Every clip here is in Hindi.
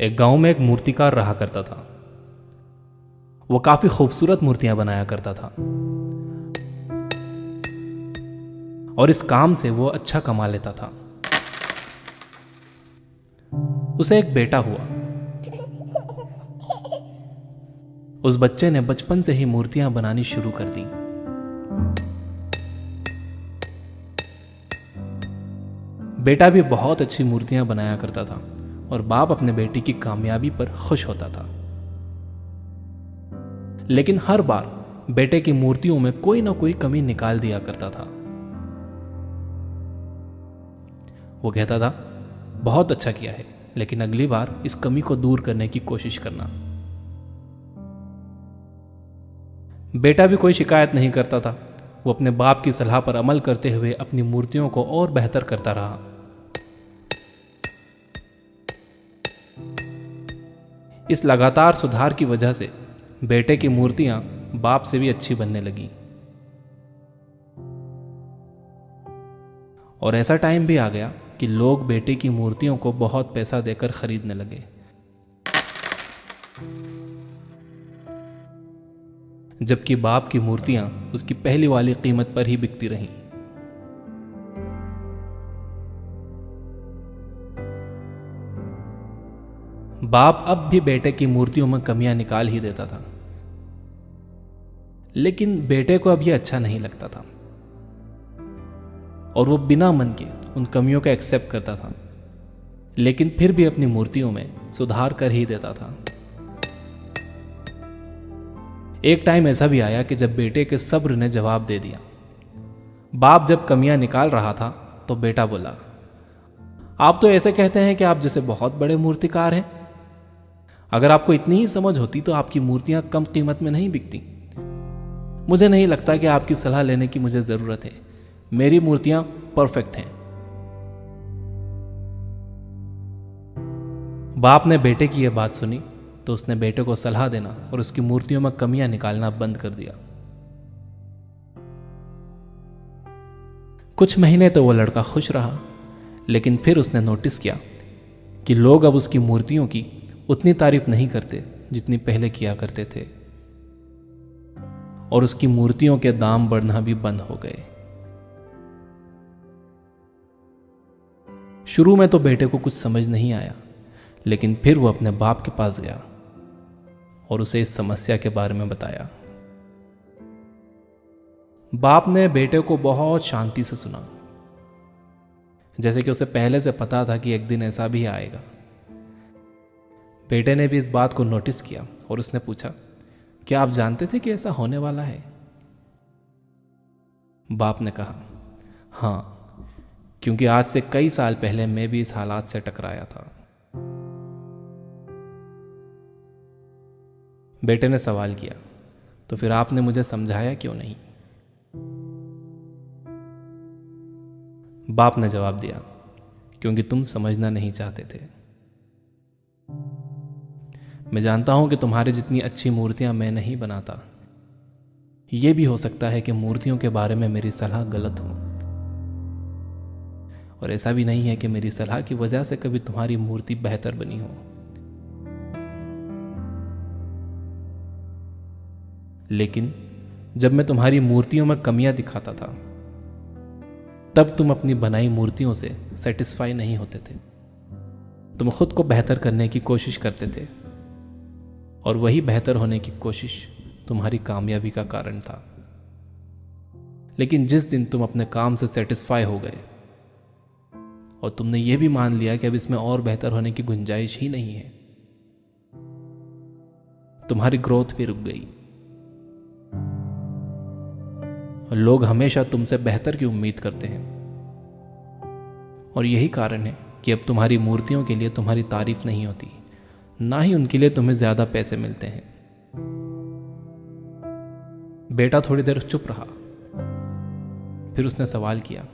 एक गांव में एक मूर्तिकार रहा करता था। वो काफी खूबसूरत मूर्तियां बनाया करता था और इस काम से वो अच्छा कमा लेता था। उसे एक बेटा हुआ। उस बच्चे ने बचपन से ही मूर्तियां बनानी शुरू कर दी। बेटा भी बहुत अच्छी मूर्तियां बनाया करता था और बाप अपने बेटे की कामयाबी पर खुश होता था। लेकिन हर बार बेटे की मूर्तियों में कोई ना कोई कमी निकाल दिया करता था। वो कहता था, बहुत अच्छा किया है, लेकिन अगली बार इस कमी को दूर करने की कोशिश करना। बेटा भी कोई शिकायत नहीं करता था। वो अपने बाप की सलाह पर अमल करते हुए अपनी मूर्तियों को और बेहतर करता रहा। इस लगातार सुधार की वजह से बेटे की मूर्तियां बाप से भी अच्छी बनने लगी। और ऐसा टाइम भी आ गया कि लोग बेटे की मूर्तियों को बहुत पैसा देकर खरीदने लगे। जबकि बाप की मूर्तियां उसकी पहली वाली कीमत पर ही बिकती रहीं। बाप अब भी बेटे की मूर्तियों में कमियां निकाल ही देता था, लेकिन बेटे को अब यह अच्छा नहीं लगता था और वो बिना मन के उन कमियों को एक्सेप्ट करता था, लेकिन फिर भी अपनी मूर्तियों में सुधार कर ही देता था। एक टाइम ऐसा भी आया कि जब बेटे के सब्र ने जवाब दे दिया। बाप जब कमियां निकाल रहा था तो बेटा बोला, आप तो ऐसे कहते हैं कि आप जैसे बहुत बड़े मूर्तिकार हैं। अगर आपको इतनी ही समझ होती तो आपकी मूर्तियां कम कीमत में नहीं बिकती। मुझे नहीं लगता कि आपकी सलाह लेने की मुझे जरूरत है। मेरी मूर्तियां परफेक्ट हैं। बाप ने बेटे की यह बात सुनी तो उसने बेटे को सलाह देना और उसकी मूर्तियों में कमियां निकालना बंद कर दिया। कुछ महीने तो वो लड़का खुश रहा, लेकिन फिर उसने नोटिस किया कि लोग अब उसकी मूर्तियों की उतनी तारीफ नहीं करते जितनी पहले किया करते थे और उसकी मूर्तियों के दाम बढ़ना भी बंद हो गए। शुरू में तो बेटे को कुछ समझ नहीं आया, लेकिन फिर वो अपने बाप के पास गया और उसे इस समस्या के बारे में बताया। बाप ने बेटे को बहुत शांति से सुना, जैसे कि उसे पहले से पता था कि एक दिन ऐसा भी आएगा। बेटे ने भी इस बात को नोटिस किया और उसने पूछा, क्या आप जानते थे कि ऐसा होने वाला है? बाप ने कहा, हाँ, क्योंकि आज से कई साल पहले मैं भी इस हालात से टकराया था। बेटे ने सवाल किया, तो फिर आपने मुझे समझाया क्यों नहीं? बाप ने जवाब दिया, क्योंकि तुम समझना नहीं चाहते थे। मैं जानता हूं कि तुम्हारी जितनी अच्छी मूर्तियां मैं नहीं बनाता। यह भी हो सकता है कि मूर्तियों के बारे में मेरी सलाह गलत हो, और ऐसा भी नहीं है कि मेरी सलाह की वजह से कभी तुम्हारी मूर्ति बेहतर बनी हो। लेकिन जब मैं तुम्हारी मूर्तियों में कमियां दिखाता था, तब तुम अपनी बनाई मूर्तियों से सेटिस्फाई नहीं होते थे। तुम खुद को बेहतर करने की कोशिश करते थे और वही बेहतर होने की कोशिश तुम्हारी कामयाबी का कारण था। लेकिन जिस दिन तुम अपने काम से सेटिस्फाई हो गए और तुमने यह भी मान लिया कि अब इसमें और बेहतर होने की गुंजाइश ही नहीं है, तुम्हारी ग्रोथ भी रुक गई। लोग हमेशा तुमसे बेहतर की उम्मीद करते हैं और यही कारण है कि अब तुम्हारी मूर्तियों के लिए तुम्हारी तारीफ नहीं होती, ना ही उनके लिए तुम्हें ज्यादा पैसे मिलते हैं। बेटा थोड़ी देर चुप रहा, फिर उसने सवाल किया,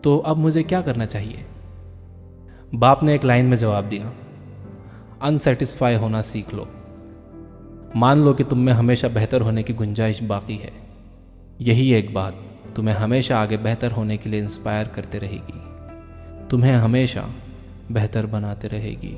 तो अब मुझे क्या करना चाहिए? बाप ने एक लाइन में जवाब दिया, अनसेटिस्फाई होना सीख लो। मान लो कि तुम में हमेशा बेहतर होने की गुंजाइश बाकी है। यही एक बात तुम्हें हमेशा आगे बेहतर होने के लिए इंस्पायर करते रहेगी, तुम्हें हमेशा बेहतर बनाते रहेगी।